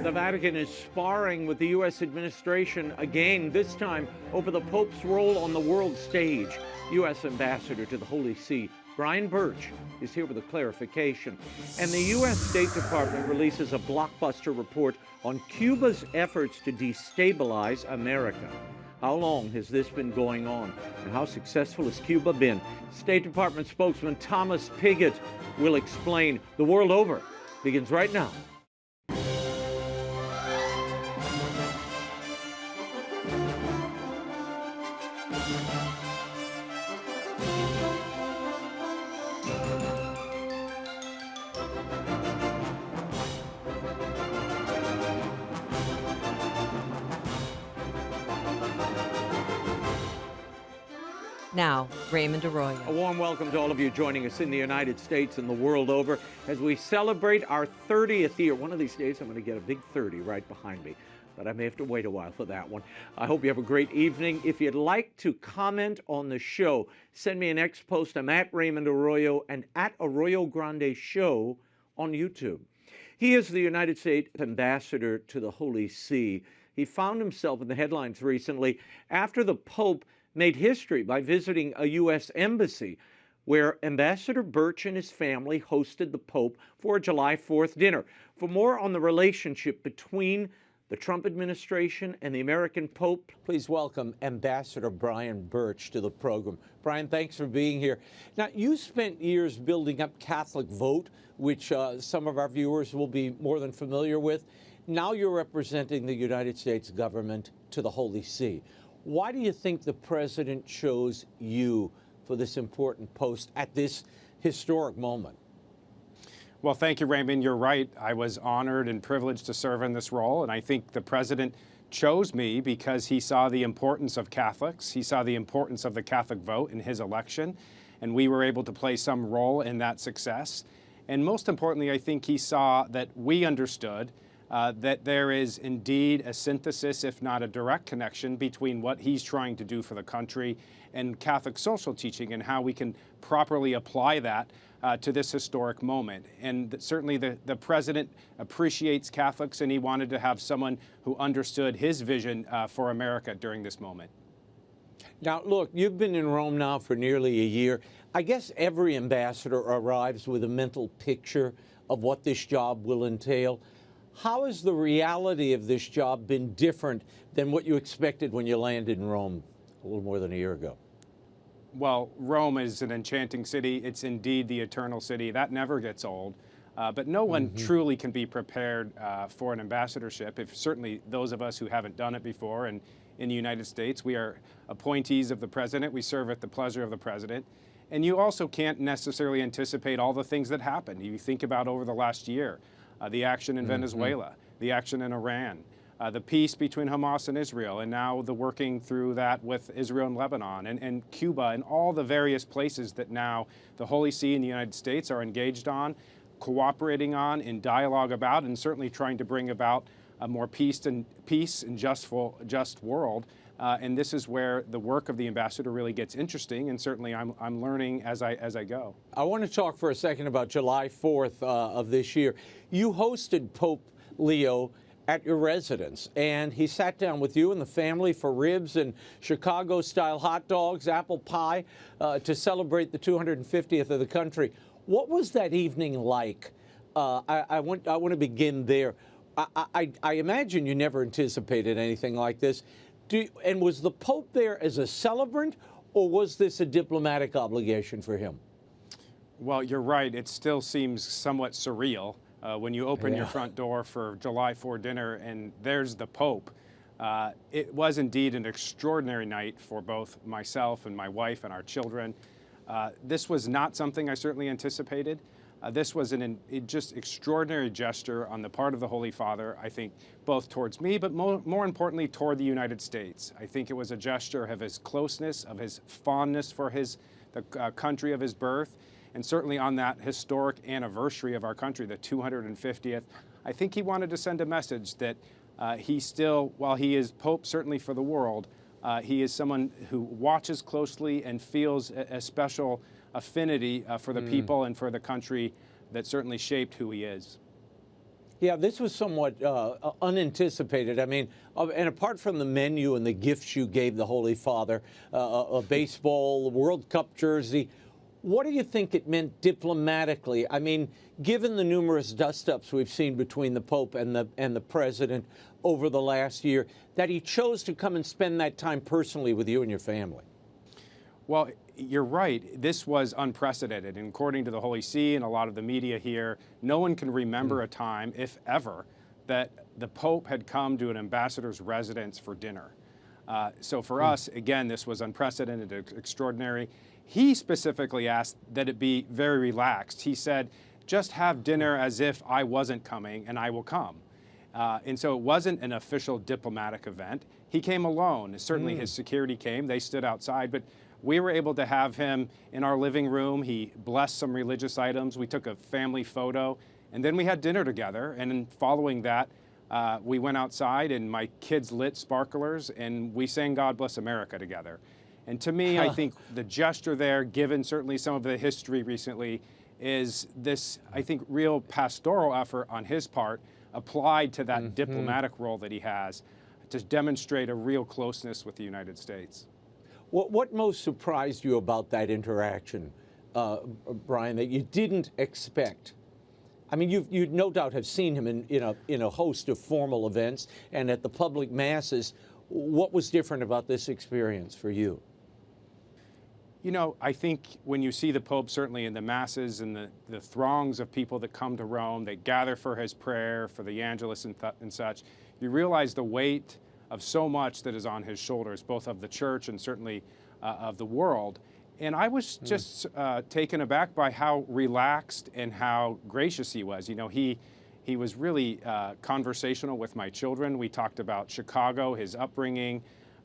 The Vatican is sparring with the U.S. administration again, this time over the Pope's role on the world stage. U.S. Ambassador to the Holy See, Burch, is here with a clarification. And the U.S. State Department releases a blockbuster report on Cuba's efforts to destabilize America. How long has this been going on, and how successful has Cuba been? State Department spokesman Tommy Pigott will explain. The World Over begins right now. Now, Raymond Arroyo. A warm welcome to all of you joining us in the United States and the world over as we celebrate our 30th year. One of these days I'm going to get a big 30 right behind me, but I may have to wait a while for that one. I hope you have a great evening. If you'd like to comment on the show, send me an X post. I'm at Raymond Arroyo and at Arroyo Grande Show on YouTube. He is the United States Ambassador to the Holy See. He found himself in the headlines recently after the Pope made history by visiting a U.S. embassy where Ambassador Burch and his family hosted the Pope for a July 4th dinner. For more on the relationship between the Trump administration and the American Pope, please welcome Ambassador Burch to the program. Brian, thanks for being here. Now, you spent years building up Catholic Vote, which some of our viewers will be more than familiar with. Now you're representing the United States government to the Holy See. Why do you think the president chose you for this important post at this historic moment? Well, thank you, Raymond. You're right. I was honored and privileged to serve in this role, and I think the president chose me because he saw the importance of Catholics. He saw the importance of the Catholic vote in his election, and we were able to play some role in that success. And most importantly, I think he saw that we understood that there is indeed a synthesis, if not a direct connection, between what he's trying to do for the country and Catholic social teaching and how we can properly apply that to this historic moment. And certainly the president appreciates Catholics, and he wanted to have someone who understood his vision for America during this moment. Now, look, you've been in Rome now for nearly a year. I guess every ambassador arrives with a mental picture of what this job will entail. How has the reality of this job been different than what you expected when you landed in Rome a little more than a year ago? Well, Rome is an enchanting city. It's indeed the eternal city. That never gets old. But no one truly can be prepared for an ambassadorship, if certainly those of us who haven't done it before. And in the United States, we are appointees of the president. We serve at the pleasure of the president. And you also can't necessarily anticipate all the things that happen. You think about over the last year. The action in Venezuela, the action in Iran, the peace between Hamas and Israel, and now the working through that with Israel and Lebanon and Cuba and all the various places that now the Holy See and the United States are engaged on, cooperating on, in dialogue about, and certainly trying to bring about a more peace and just world. And this is where the work of the ambassador really gets interesting, and certainly I'm learning as I go. I want to talk for a second about July 4th of this year. You hosted Pope Leo at your residence, and he sat down with you and the family for ribs and Chicago-style hot dogs, apple pie, to celebrate the 250th of the country. What was that evening like? I want to begin there. I imagine you never anticipated anything like this. And was the Pope there as a celebrant, or was this a diplomatic obligation for him? Well, you're right. It still seems somewhat surreal when you open your front door for July 4 dinner and there's the Pope. It was indeed an extraordinary night for both myself and my wife and our children. This was not something I certainly anticipated. This was a just extraordinary gesture on the part of the Holy Father, I think, both towards me, but more importantly, toward the United States. I think it was a gesture of his closeness, of his fondness for the country of his birth, and certainly on that historic anniversary of our country, the 250th, I think he wanted to send a message that he still, while he is Pope certainly for the world, he is someone who watches closely and feels a special affinity for the people and for the country that certainly shaped who he is. Yeah, this was somewhat unanticipated. I mean, and apart from the menu and the gifts you gave the Holy Father, a baseball, World Cup jersey, what do you think it meant diplomatically? I mean, given the numerous dust-ups we've seen between the Pope and the President over the last year, that he chose to come and spend that time personally with you and your family. Well, you're right. This was unprecedented. And according to the Holy See and a lot of the media here, no one can remember a time, if ever, that the Pope had come to an ambassador's residence for dinner. So for us, again, this was unprecedented, extraordinary. He specifically asked that it be very relaxed. He said, just have dinner as if I wasn't coming and I will come. And so it wasn't an official diplomatic event. He came alone. Certainly his security came. They stood outside. But we were able to have him in our living room. He blessed some religious items. We took a family photo. And then we had dinner together. And then following that, we went outside and my kids lit sparklers and we sang God Bless America together. And to me, I think the gesture there, given certainly some of the history recently, is this, I think, real pastoral effort on his part applied to that diplomatic role that he has to demonstrate a real closeness with the United States. What most surprised you about that interaction, Brian, that you didn't expect? I mean, you no doubt have seen him in a host of formal events and at the public masses. What was different about this experience for you? You know, I think when you see the Pope certainly in the masses and the throngs of people that come to Rome, that gather for his prayer, for the Angelus and such, you realize the weight of so much that is on his shoulders, both of the church and certainly of the world. And I was just taken aback by how relaxed and how gracious he was. You know, he was really conversational with my children. We talked about Chicago, his upbringing,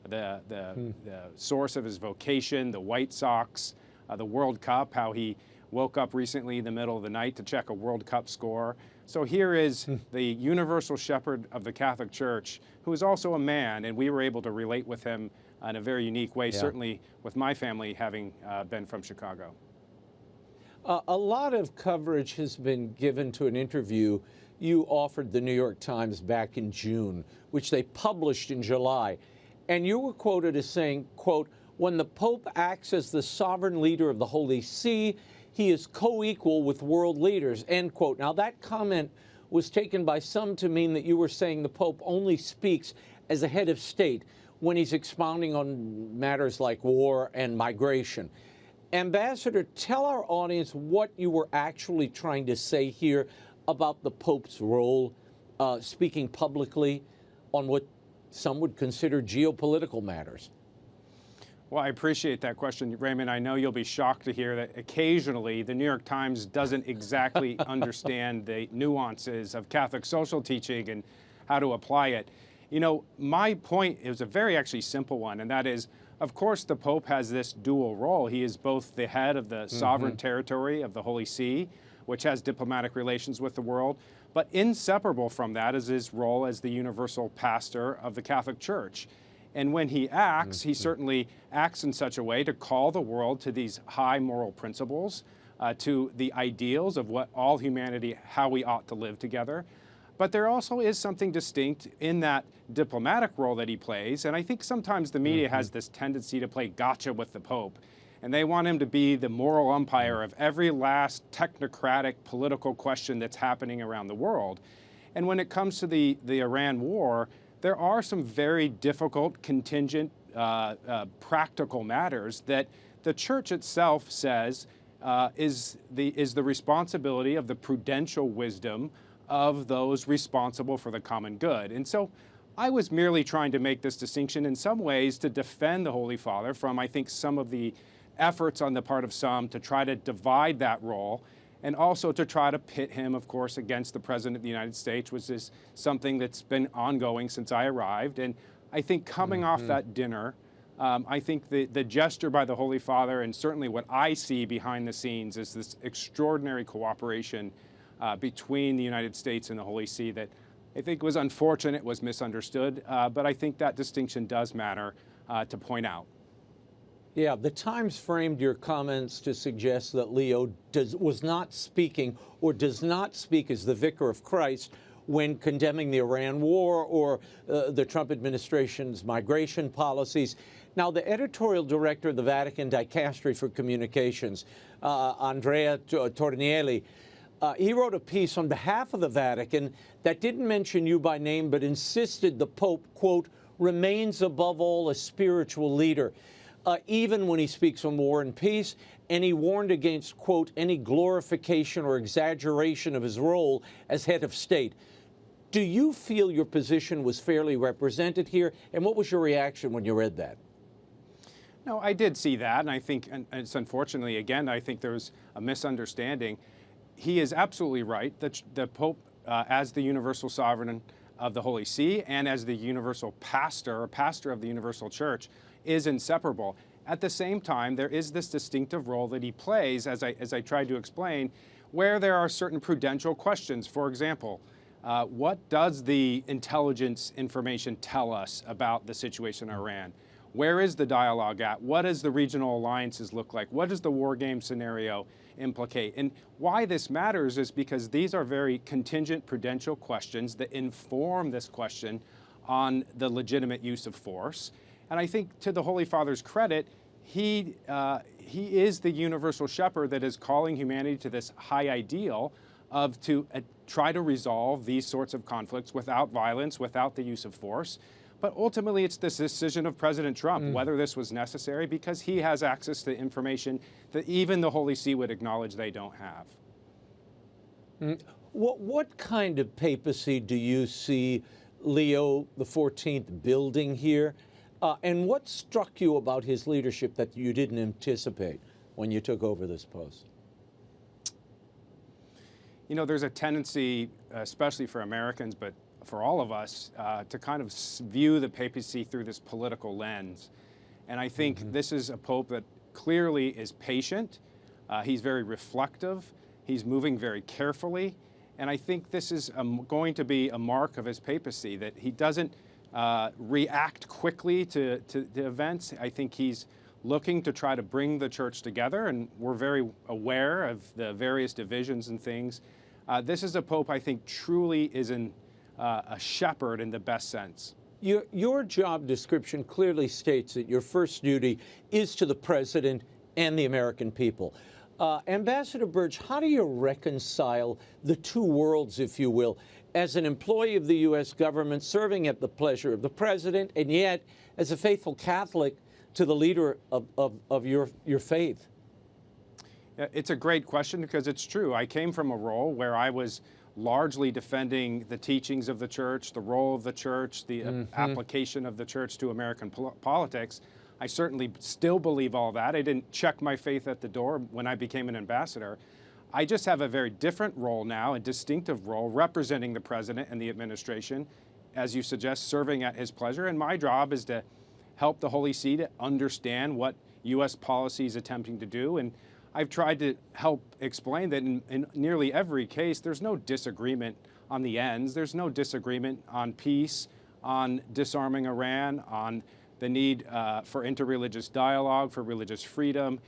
the source of his vocation, the White Sox, the World Cup, how he woke up recently in the middle of the night to check a World Cup score. So here is the universal shepherd of the Catholic Church, who is also a man, and we were able to relate with him in a very unique way, certainly with my family having been from Chicago. A lot of coverage has been given to an interview you offered the New York Times back in June, which they published in July. And you were quoted as saying, quote, "When the Pope acts as the sovereign leader of the Holy See, he is co-equal with world leaders," end quote. Now, that comment was taken by some to mean that you were saying the Pope only speaks as a head of state when he's expounding on matters like war and migration. Ambassador, tell our audience what you were actually trying to say here about the Pope's role, speaking publicly on what some would consider geopolitical matters. Well, I appreciate that question, Raymond. I know you'll be shocked to hear that occasionally the New York Times doesn't exactly understand the nuances of Catholic social teaching and how to apply it. You know, my point is a very actually simple one, and that is, of course, the Pope has this dual role. He is both the head of the sovereign territory of the Holy See, which has diplomatic relations with the world, but inseparable from that is his role as the universal pastor of the Catholic Church. And when he acts, he certainly acts in such a way to call the world to these high moral principles, to the ideals of what all humanity, how we ought to live together. But there also is something distinct in that diplomatic role that he plays. And I think sometimes the media has this tendency to play gotcha with the Pope. And they want him to be the moral umpire of every last technocratic political question that's happening around the world. And when it comes to the Iran war, there are some very difficult, contingent, practical matters that the Church itself says is the responsibility of the prudential wisdom of those responsible for the common good. And so I was merely trying to make this distinction in some ways to defend the Holy Father from, I think, some of the efforts on the part of some to try to divide that role, and also to try to pit him, of course, against the President of the United States, which is something that's been ongoing since I arrived. And I think coming off that dinner, I think the gesture by the Holy Father, and certainly what I see behind the scenes, is this extraordinary cooperation between the United States and the Holy See that I think was unfortunate, was misunderstood, but I think that distinction does matter to point out. Yeah, the Times framed your comments to suggest that Leo was not speaking or does not speak as the vicar of Christ when condemning the Iran war or the Trump administration's migration policies. Now, the editorial director of the Vatican Dicastery for Communications, Andrea Tornielli, he wrote a piece on behalf of the Vatican that didn't mention you by name, but insisted the Pope, quote, remains above all a spiritual leader, even when he speaks on war and peace, and he warned against, quote, any glorification or exaggeration of his role as head of state. Do you feel your position was fairly represented here, and what was your reaction when you read that? No, I did see that, and I think, and it's unfortunately, again, I think there's a misunderstanding. He is absolutely right that the Pope, as the universal sovereign of the Holy See and as the universal pastor, or pastor of the universal church, is inseparable. At the same time, there is this distinctive role that he plays, as I tried to explain, where there are certain prudential questions. For example, what does the intelligence information tell us about the situation in Iran? Where is the dialogue at? What does the regional alliances look like? What does the war game scenario implicate? And why this matters is because these are very contingent prudential questions that inform this question on the legitimate use of force. And I think, to the Holy Father's credit, he is the universal shepherd that is calling humanity to this high ideal of to try to resolve these sorts of conflicts without violence, without the use of force. But ultimately, it's this decision of President Trump, whether this was necessary, because he has access to information that even the Holy See would acknowledge they don't have. What kind of papacy do you see Leo XIV building here? And what struck you about his leadership that you didn't anticipate when you took over this post? You know, there's a tendency, especially for Americans, but for all of us, to kind of view the papacy through this political lens. And I think this is a pope that clearly is patient. He's very reflective. He's moving very carefully. And I think this is going to be a mark of his papacy, that he doesn't react quickly to events. I think he's looking to try to bring the church together, and we're very aware of the various divisions and things. This is a pope I think truly is a shepherd in the best sense. Your job description clearly states that your first duty is to the president and the American people. Ambassador Burch, how do you reconcile the two worlds, if you will, as an employee of the U.S. government serving at the pleasure of the president, and yet as a faithful Catholic to the leader of your faith? It's a great question, because it's true. I came from a role where I was largely defending the teachings of the church, the role of the church, the application of the church to American politics. I certainly still believe all that. I didn't check my faith at the door when I became an ambassador. I just have a very different role now, a distinctive role, representing the president and the administration, as you suggest, serving at his pleasure. And my job is to help the Holy See to understand what U.S. policy is attempting to do. And I've tried to help explain that in nearly every case, there's no disagreement on the ends. There's no disagreement on peace, on disarming Iran, on the need for interreligious dialogue, for religious freedom.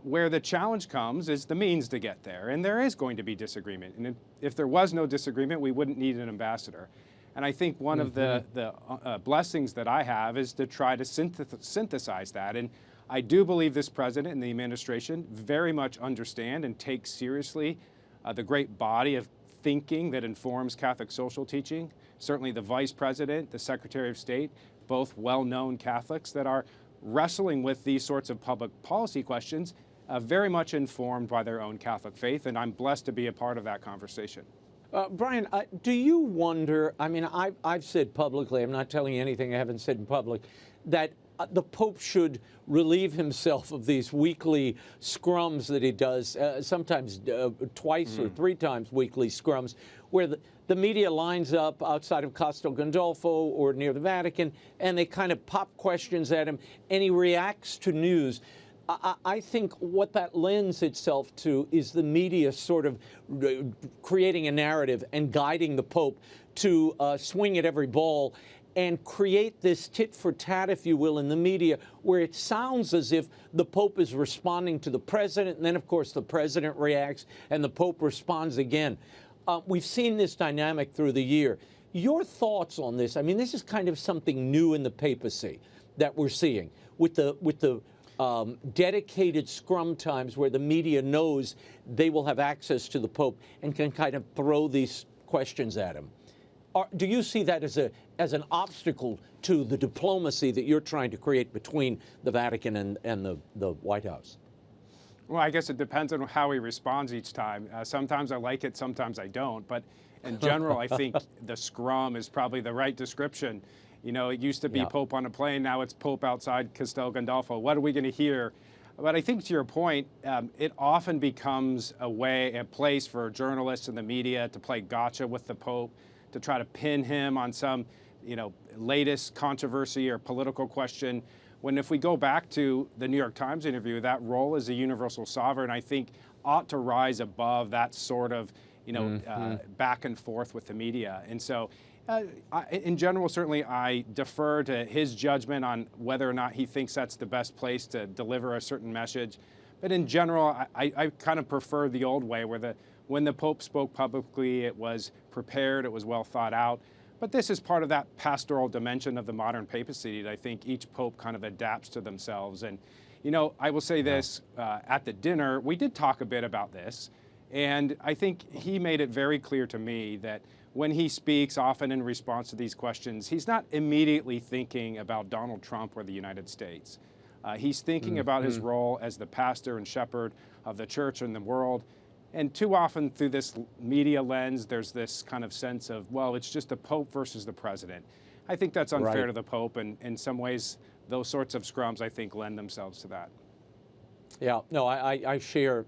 Where the challenge comes is the means to get there. And there is going to be disagreement. And if there was no disagreement, we wouldn't need an ambassador. And I think one of the blessings that I have is to try to synthesize that. And I do believe this president and the administration very much understand and take seriously the great body of thinking that informs Catholic social teaching. Certainly the vice president, the secretary of state, both well-known Catholics that are wrestling with these sorts of public policy questions, very much informed by their own Catholic faith. And I'm blessed to be a part of that conversation. Brian, do you wonder, I mean, I've said publicly, I'm not telling you anything I haven't said in public, that the Pope should relieve himself of these weekly scrums that he does, sometimes twice or three times weekly scrums, where the media lines up outside of Castel Gandolfo or near the Vatican, and they kind of pop questions at him, and he reacts to news. I think what that lends itself to is the media sort of creating a narrative and guiding the Pope to swing at every ball and create this tit for tat, if you will, in the media, where it sounds as if the Pope is responding to the president, and then, of course, the president reacts and the Pope responds again. We've seen this dynamic through the year. Your thoughts on this? I mean, this is kind of something new in the papacy that we're seeing with the dedicated scrum times where the media knows they will have access to the Pope and can kind of throw these questions at him. Do you see that as an obstacle to the diplomacy that you're trying to create between the Vatican and the White House? Well, I guess it depends on how he responds each time. Sometimes I like it, sometimes I don't. But in general, I think the scrum is probably the right description. You know, it used to be Pope on a plane, now it's Pope outside Castel Gandolfo. What are we going to hear? But I think to your point, it often becomes a place for journalists and the media to play gotcha with the Pope, to try to pin him on some, latest controversy or political question. When if we go back to the New York Times interview, that role as a universal sovereign, I think, ought to rise above that sort of, back and forth with the media. And so, in general, certainly I defer to his judgment on whether or not he thinks that's the best place to deliver a certain message. But in general, I kind of prefer the old way where when the Pope spoke publicly, it was prepared, it was well thought out. But this is part of that pastoral dimension of the modern papacy that I think each Pope kind of adapts to themselves. And, I will say this, at the dinner, we did talk a bit about this. And I think he made it very clear to me that when he speaks, often in response to these questions, he's not immediately thinking about Donald Trump or the United States. He's thinking about his role as the pastor and shepherd of the church and the world. And too often through this media lens, there's this kind of sense of, well, it's just the Pope versus the president. I think that's unfair to the Pope, and in some ways, those sorts of scrums, I think, lend themselves to that. Yeah, no, I share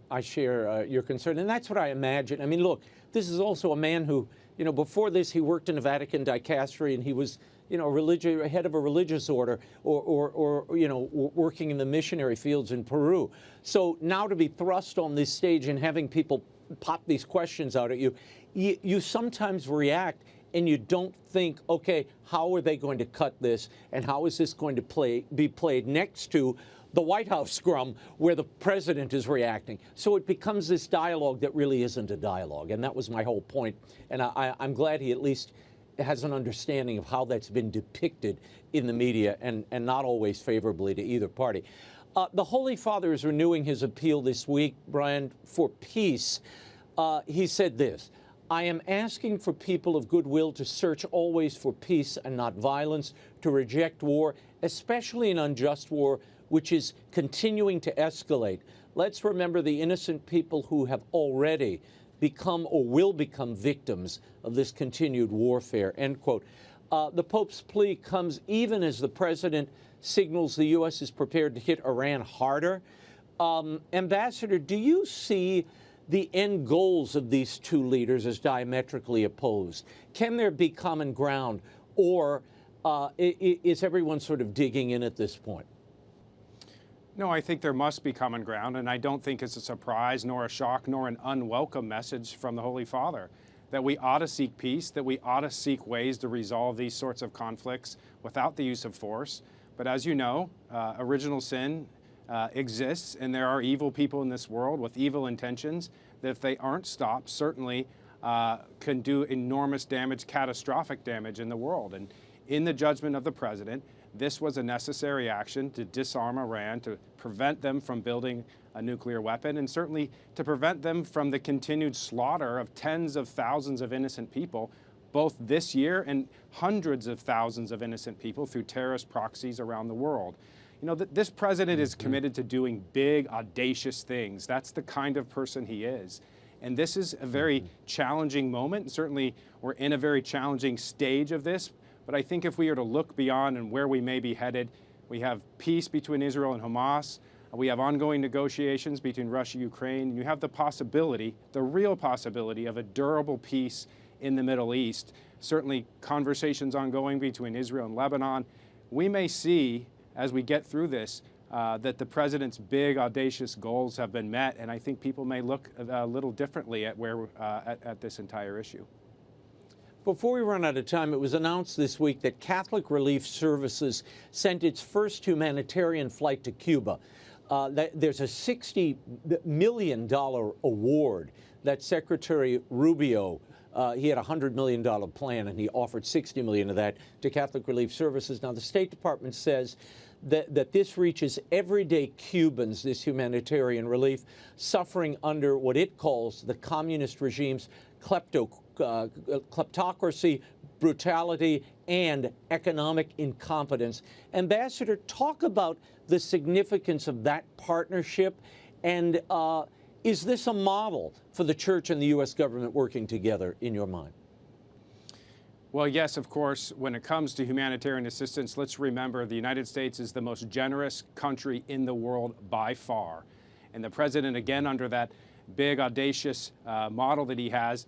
your concern, and that's what I imagine. I mean, look, this is also a man who, before this, he worked in the Vatican dicastery, and he was, head of a religious order, or working in the missionary fields in Peru. So now to be thrust on this stage and having people pop these questions out at you, you sometimes react and you don't think, okay, how are they going to cut this, and how is this going to be played next to the White House scrum where the president is reacting. So it becomes this dialogue that really isn't a dialogue, and that was my whole point. And I'm glad he at least has an understanding of how that's been depicted in the media, and not always favorably to either party. The Holy Father is renewing his appeal this week, Brian, for peace. He said this: I am asking for people of goodwill to search always for peace and not violence, to reject war, especially an unjust war, which is continuing to escalate. Let's remember the innocent people who have already become or will become victims of this continued warfare, end quote. The Pope's plea comes even as the president signals the U.S. is prepared to hit Iran harder. Ambassador, do you see the end goals of these two leaders as diametrically opposed? Can there be common ground, or is everyone sort of digging in at this point? No, I think there must be common ground, and I don't think it's a surprise, nor a shock, nor an unwelcome message from the Holy Father, that we ought to seek peace, that we ought to seek ways to resolve these sorts of conflicts without the use of force. But as you know, original sin exists, and there are evil people in this world with evil intentions that, if they aren't stopped, certainly can do enormous damage, catastrophic damage in the world. And in the judgment of the president, this was a necessary action to disarm Iran, to prevent them from building a nuclear weapon, and certainly to prevent them from the continued slaughter of tens of thousands of innocent people, both this year and hundreds of thousands of innocent people through terrorist proxies around the world. This president is committed to doing big, audacious things. That's the kind of person he is. And this is a very challenging moment. Certainly, we're in a very challenging stage of this. But I think if we are to look beyond and where we may be headed, we have peace between Israel and Hamas. We have ongoing negotiations between Russia and Ukraine. And you have the possibility, the real possibility, of a durable peace in the Middle East. Certainly conversations ongoing between Israel and Lebanon. We may see, as we get through this, that the president's big, audacious goals have been met. And I think people may look a little differently at at this entire issue. Before we run out of time, it was announced this week that Catholic Relief Services sent its first humanitarian flight to Cuba. There's a $60 million award that Secretary Rubio he had a $100 million plan, and he offered $60 million of that to Catholic Relief Services. Now, the State Department says that this reaches everyday Cubans, this humanitarian relief, suffering under what it calls the communist regime's kleptocracy, brutality, and economic incompetence. Ambassador, talk about the significance of that partnership, and is this a model for the church and the U.S. government working together, in your mind? Well, yes, of course. When it comes to humanitarian assistance, let's remember the United States is the most generous country in the world by far. And the president, again, under that big, audacious model that he has,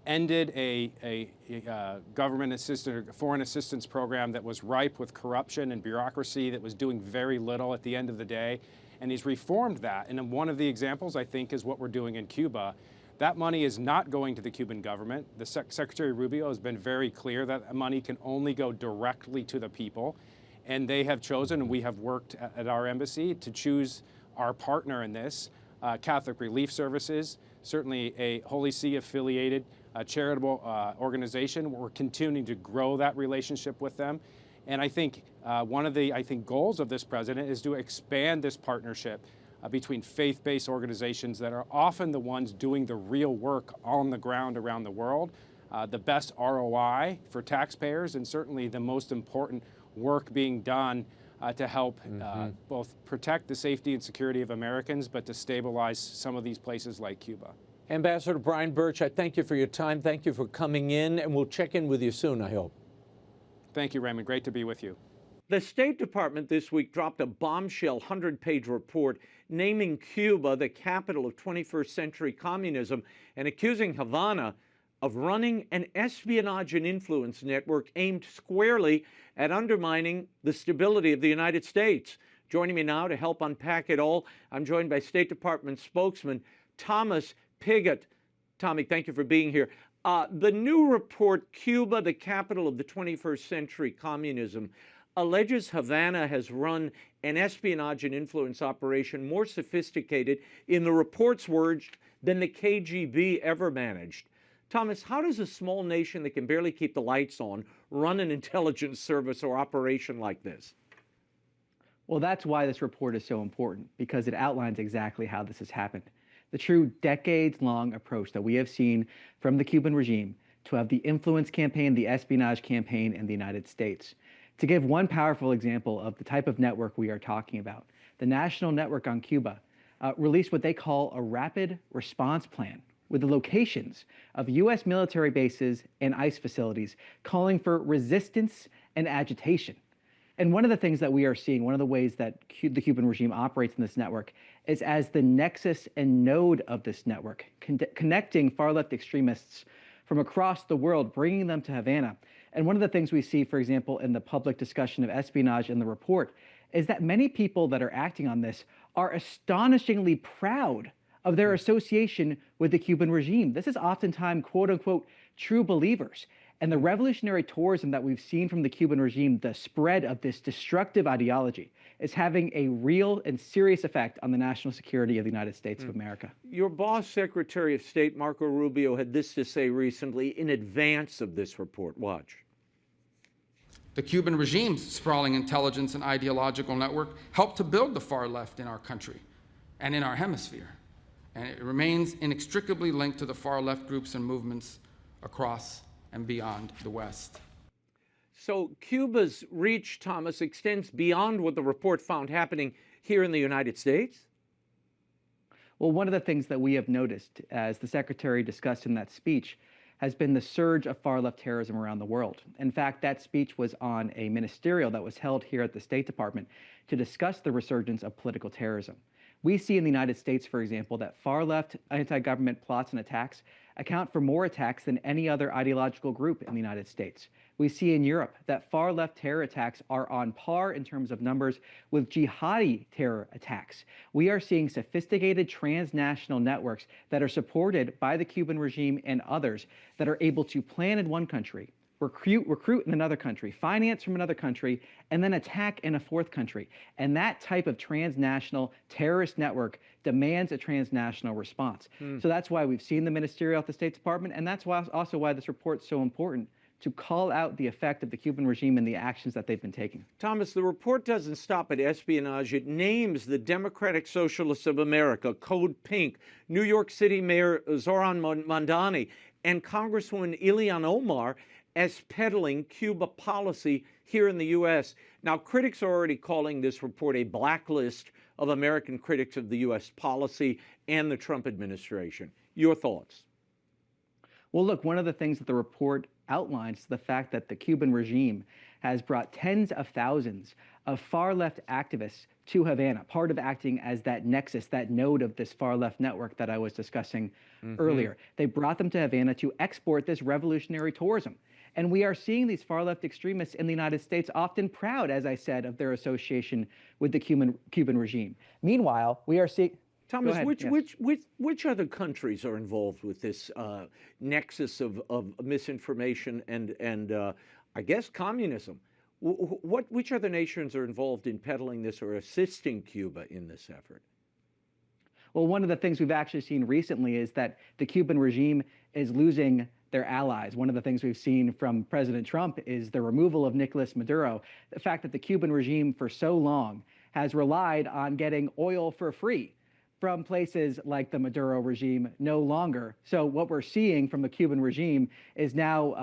ended a government assistance, foreign assistance program that was ripe with corruption and bureaucracy, that was doing very little at the end of the day. And he's reformed that. And one of the examples, I think, is what we're doing in Cuba. That money is not going to the Cuban government. The Secretary Rubio has been very clear that money can only go directly to the people. And they have chosen, and we have worked at our embassy to choose our partner in this, Catholic Relief Services, certainly a Holy See affiliated charitable organization. We're continuing to grow that relationship with them. And I think one of the goals of this president is to expand this partnership between faith-based organizations that are often the ones doing the real work on the ground around the world, the best ROI for taxpayers, and certainly the most important work being done to help both protect the safety and security of Americans, but to stabilize some of these places like Cuba. Ambassador Brian Burch, I thank you for your time. Thank you for coming in, and we'll check in with you soon, I hope. Thank you, Raymond. Great to be with you. The State Department this week dropped a bombshell 100-page report naming Cuba the capital of 21st century communism and accusing Havana of running an espionage and influence network aimed squarely at undermining the stability of the United States. Joining me now to help unpack it all, I'm joined by State Department spokesman Tommy Pigott. Tommy, thank you for being here. The new report, Cuba, the capital of the 21st century communism, alleges Havana has run an espionage and influence operation more sophisticated, in the report's words, than the KGB ever managed. Thomas, how does a small nation that can barely keep the lights on run an intelligence service or operation like this? Well, that's why this report is so important, because it outlines exactly how this has happened. The true decades-long approach that we have seen from the Cuban regime to have the influence campaign, the espionage campaign in the United States. To give one powerful example of the type of network we are talking about, the National Network on Cuba released what they call a rapid response plan with the locations of U.S. military bases and ICE facilities, calling for resistance and agitation. And one of the things that we are seeing, one of the ways that the Cuban regime operates in this network, is as the nexus and node of this network, connecting far-left extremists from across the world, bringing them to Havana. And one of the things we see, for example, in the public discussion of espionage in the report, is that many people that are acting on this are astonishingly proud of their association with the Cuban regime. This is oftentimes, quote unquote, true believers. And the revolutionary tourism that we've seen from the Cuban regime, the spread of this destructive ideology, is having a real and serious effect on the national security of the United States of America. Your boss, Secretary of State Marco Rubio, had this to say recently in advance of this report. Watch. The Cuban regime's sprawling intelligence and ideological network helped to build the far left in our country and in our hemisphere. And it remains inextricably linked to the far left groups and movements across and beyond the West. So Cuba's reach, Thomas, extends beyond what the report found happening here in the United States? Well, one of the things that we have noticed, as the Secretary discussed in that speech, has been the surge of far-left terrorism around the world. In fact, that speech was on a ministerial that was held here at the State Department to discuss the resurgence of political terrorism. We see in the United States, for example, that far-left anti-government plots and attacks account for more attacks than any other ideological group in the United States. We see in Europe that far-left terror attacks are on par in terms of numbers with jihadi terror attacks. We are seeing sophisticated transnational networks that are supported by the Cuban regime and others that are able to plan in one country, recruit in another country, finance from another country, and then attack in a fourth country. And that type of transnational terrorist network demands a transnational response. So that's why we've seen the ministerial at the State Department, and that's also why this report's so important, to call out the effect of the Cuban regime and the actions that they've been taking. Thomas, the report doesn't stop at espionage. It names the Democratic Socialists of America, Code Pink, New York City Mayor Zoran Mandani, and Congresswoman Ilhan Omar as peddling Cuba policy here in the U.S. Now, critics are already calling this report a blacklist of American critics of the U.S. policy and the Trump administration. Your thoughts? Well, look, one of the things that the report outlines is the fact that the Cuban regime has brought tens of thousands of far-left activists to Havana, part of acting as that nexus, that node of this far-left network that I was discussing earlier. They brought them to Havana to export this revolutionary tourism. And we are seeing these far-left extremists in the United States often proud, as I said, of their association with the Cuban regime. Meanwhile, we are seeing... Thomas, which other countries are involved with this nexus of misinformation and I guess communism? Which other nations are involved in peddling this or assisting Cuba in this effort? Well, one of the things we've actually seen recently is that the Cuban regime is losing their allies. One of the things we've seen from President Trump is the removal of Nicolas Maduro. The fact that the Cuban regime for so long has relied on getting oil for free from places like the Maduro regime no longer. So what we're seeing from the Cuban regime is now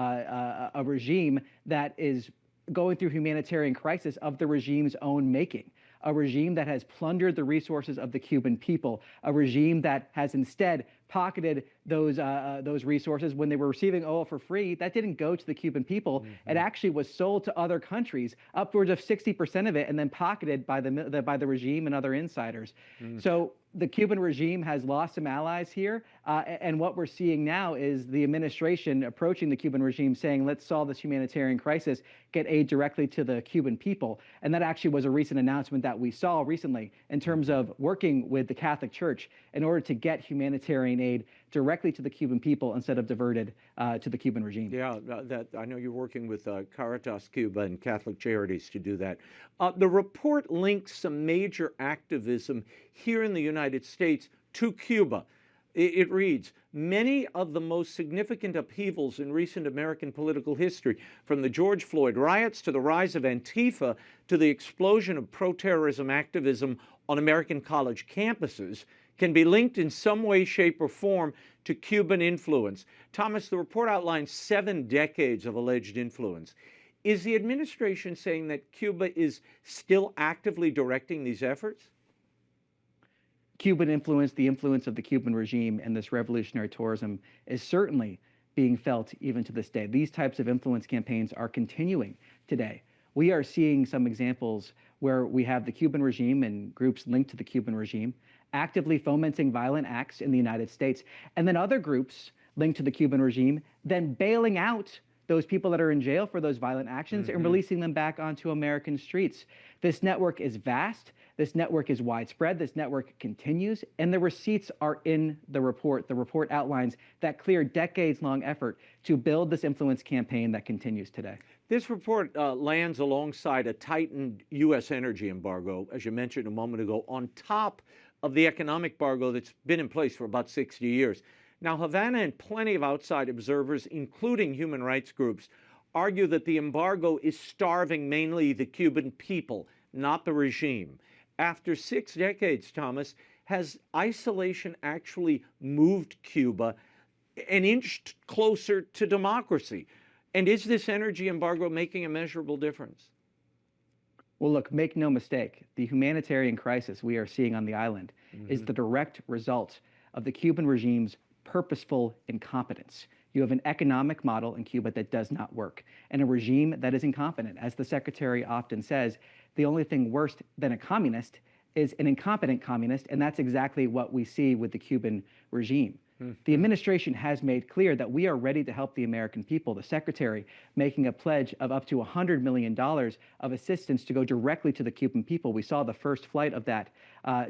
a regime that is going through humanitarian crisis of the regime's own making, a regime that has plundered the resources of the Cuban people, a regime that has instead pocketed those resources when they were receiving oil for free. That didn't go to the Cuban people. It actually was sold to other countries, upwards of 60% of it, and then pocketed by the regime and other insiders. So the Cuban regime has lost some allies here, and what we're seeing now is the administration approaching the Cuban regime saying, let's solve this humanitarian crisis, get aid directly to the Cuban people. And that actually was a recent announcement that we saw recently in terms of working with the Catholic Church in order to get humanitarian aid directly to the Cuban people instead of diverted to the Cuban regime. Yeah, I know you're working with Caritas Cuba and Catholic Charities to do that. The report links some major activism here in the United States to Cuba. It reads, many of the most significant upheavals in recent American political history, from the George Floyd riots to the rise of Antifa to the explosion of pro-terrorism activism on American college campuses, can be linked in some way, shape, or form to Cuban influence. Thomas, the report outlines 7 decades of alleged influence. Is the administration saying that Cuba is still actively directing these efforts? Cuban influence, the influence of the Cuban regime and this revolutionary tourism is certainly being felt even to this day. These types of influence campaigns are continuing today. We are seeing some examples where we have the Cuban regime and groups linked to the Cuban regime actively fomenting violent acts in the United States, and then other groups linked to the Cuban regime then bailing out those people that are in jail for those violent actions and releasing them back onto American streets. This network is vast. This network is widespread. This network continues, and the receipts are in the report. The report outlines that clear decades-long effort to build this influence campaign that continues today. This report lands alongside a tightened U.S. energy embargo, as you mentioned a moment ago, on top of the economic embargo that's been in place for about 60 years. Now, Havana and plenty of outside observers, including human rights groups, argue that the embargo is starving mainly the Cuban people, not the regime. After 6 decades, Thomas, has isolation actually moved Cuba an inch closer to democracy? And is this energy embargo making a measurable difference? Well, look, make no mistake, the humanitarian crisis we are seeing on the island is the direct result of the Cuban regime's purposeful incompetence. You have an economic model in Cuba that does not work, and a regime that is incompetent. As the secretary often says, the only thing worse than a communist is an incompetent communist, and that's exactly what we see with the Cuban regime. The administration has made clear that we are ready to help the American people. The secretary making a pledge of up to $100 million of assistance to go directly to the Cuban people. We saw the first flight of that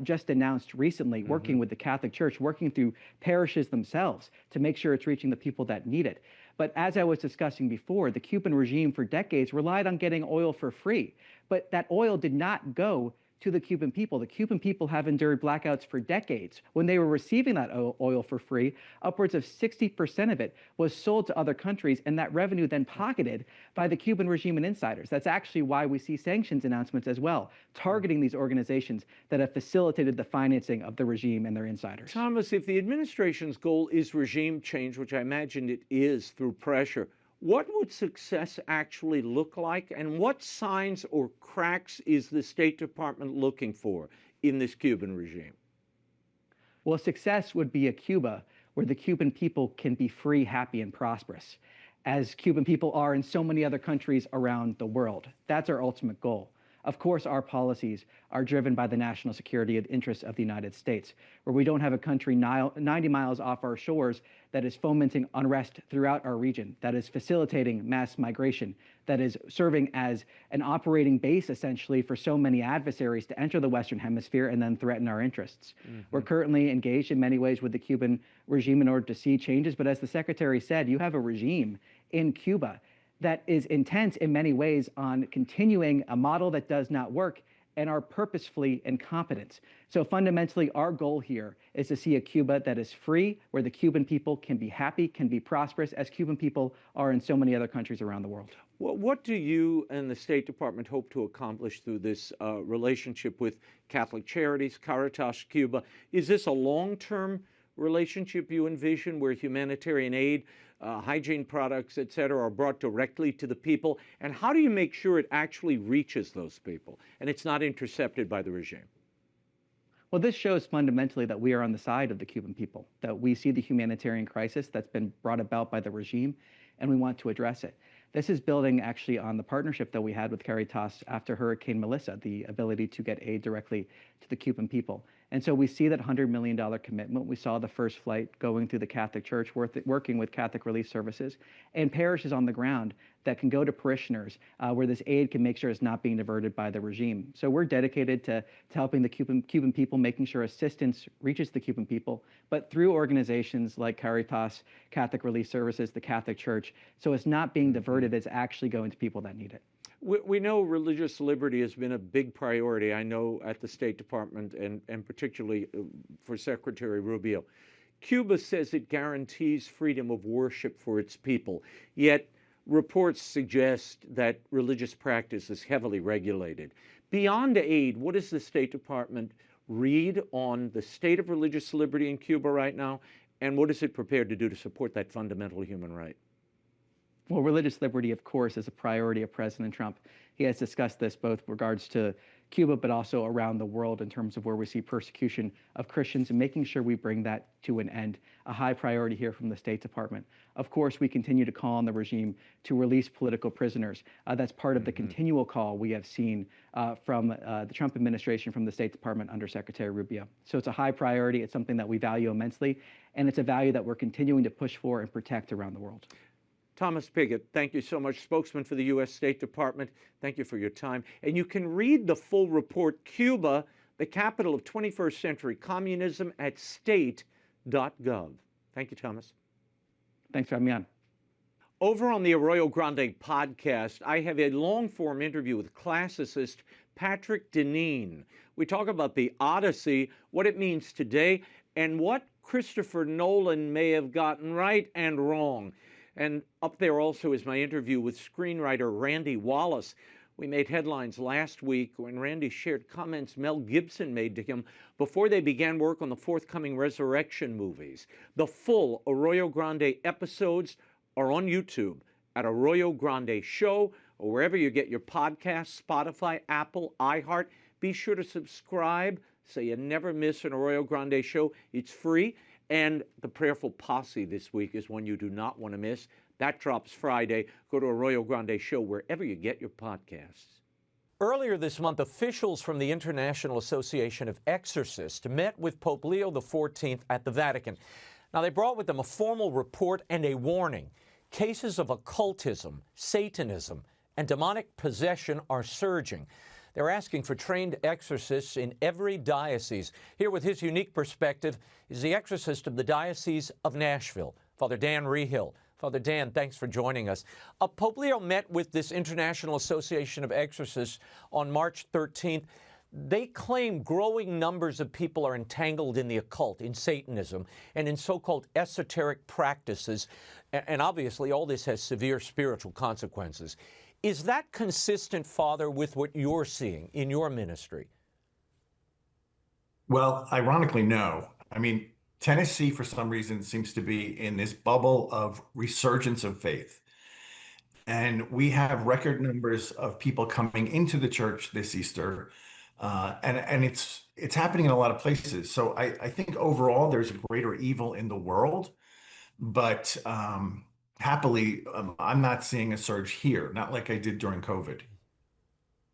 just announced recently, working with the Catholic Church, working through parishes themselves to make sure it's reaching the people that need it. But as I was discussing before, the Cuban regime for decades relied on getting oil for free. But that oil did not go to the Cuban people. The Cuban people have endured blackouts for decades. When they were receiving that oil for free, upwards of 60% of it was sold to other countries, and that revenue then pocketed by the Cuban regime and insiders. That's actually why we see sanctions announcements as well, targeting these organizations that have facilitated the financing of the regime and their insiders. Thomas, if the administration's goal is regime change, which I imagine it is through pressure, what would success actually look like, and what signs or cracks is the State Department looking for in this Cuban regime? Well, success would be a Cuba where the Cuban people can be free, happy, and prosperous, as Cuban people are in so many other countries around the world. That's our ultimate goal. Of course, our policies are driven by the national security and interests of the United States, where we don't have a country 90 miles off our shores that is fomenting unrest throughout our region, that is facilitating mass migration, that is serving as an operating base, essentially, for so many adversaries to enter the Western Hemisphere and then threaten our interests. We're currently engaged in many ways with the Cuban regime in order to see changes, but as the Secretary said, you have a regime in Cuba that is intense in many ways on continuing a model that does not work and are purposefully incompetent. So fundamentally, our goal here is to see a Cuba that is free, where the Cuban people can be happy, can be prosperous, as Cuban people are in so many other countries around the world. Well, what do you and the State Department hope to accomplish through this relationship with Catholic Charities, Caritas Cuba? Is this a long-term relationship you envision where humanitarian aid, hygiene products, et cetera, are brought directly to the people? And how do you make sure it actually reaches those people and it's not intercepted by the regime? Well, this shows fundamentally that we are on the side of the Cuban people, that we see the humanitarian crisis that's been brought about by the regime, and we want to address it. This is building actually on the partnership that we had with Caritas after Hurricane Melissa, the ability to get aid directly to the Cuban people. And so we see that $100 million commitment. We saw the first flight going through the Catholic Church, working with Catholic Relief Services, and parishes on the ground that can go to parishioners where this aid can make sure it's not being diverted by the regime. So we're dedicated to helping the Cuban people, making sure assistance reaches the Cuban people, but through organizations like Caritas, Catholic Relief Services, the Catholic Church, so it's not being diverted, it's actually going to people that need it. We know religious liberty has been a big priority, I know, at the State Department and particularly for Secretary Rubio. Cuba says it guarantees freedom of worship for its people, yet reports suggest that religious practice is heavily regulated. Beyond aid, what does the State Department read on the state of religious liberty in Cuba right now, and what is it prepared to do to support that fundamental human right? Well, religious liberty, of course, is a priority of President Trump. He has discussed this both with regards to Cuba, but also around the world in terms of where we see persecution of Christians and making sure we bring that to an end. A high priority here from the State Department. Of course, we continue to call on the regime to release political prisoners. That's part of the continual call we have seen from the Trump administration, from the State Department under Secretary Rubio. So it's a high priority. It's something that we value immensely, and it's a value that we're continuing to push for and protect around the world. Thomas Pigott, thank you so much, spokesman for the U.S. State Department. Thank you for your time. And you can read the full report, Cuba, the Capital of 21st Century Communism, at state.gov. Thank you, Thomas. Thanks for having me on. Over on the Arroyo Grande podcast, I have a long-form interview with classicist Patrick Denine. We talk about the Odyssey, what it means today, and what Christopher Nolan may have gotten right and wrong. And up there also is my interview with screenwriter Randy Wallace. We made headlines last week when Randy shared comments Mel Gibson made to him before they began work on the forthcoming Resurrection movies. The full Arroyo Grande episodes are on YouTube at Arroyo Grande Show or wherever you get your podcasts, Spotify, Apple, iHeart. Be sure to subscribe so you never miss an Arroyo Grande show. It's free. And the Prayerful Posse this week is one you do not want to miss. That drops Friday. Go to Arroyo Grande Show wherever you get your podcasts. Earlier this month, officials from the International Association of Exorcists met with Pope Leo XIV at the Vatican. Now, they brought with them a formal report and a warning. Cases of occultism, Satanism, and demonic possession are surging. They're asking for trained exorcists in every diocese. Here with his unique perspective is the exorcist of the Diocese of Nashville, Father Dan Rehill. Father Dan, thanks for joining us. Pope Leo met with this International Association of Exorcists on March 13th. They claim growing numbers of people are entangled in the occult, in Satanism, and in so-called esoteric practices. And obviously, all this has severe spiritual consequences. Is that consistent, Father, with what you're seeing in your ministry? Well, ironically, no. I mean, Tennessee, for some reason, seems to be in this bubble of resurgence of faith. And we have record numbers of people coming into the church this Easter. And it's happening in a lot of places. So I think overall there's a greater evil in the world. But happily, I'm not seeing a surge here, not like I did during COVID.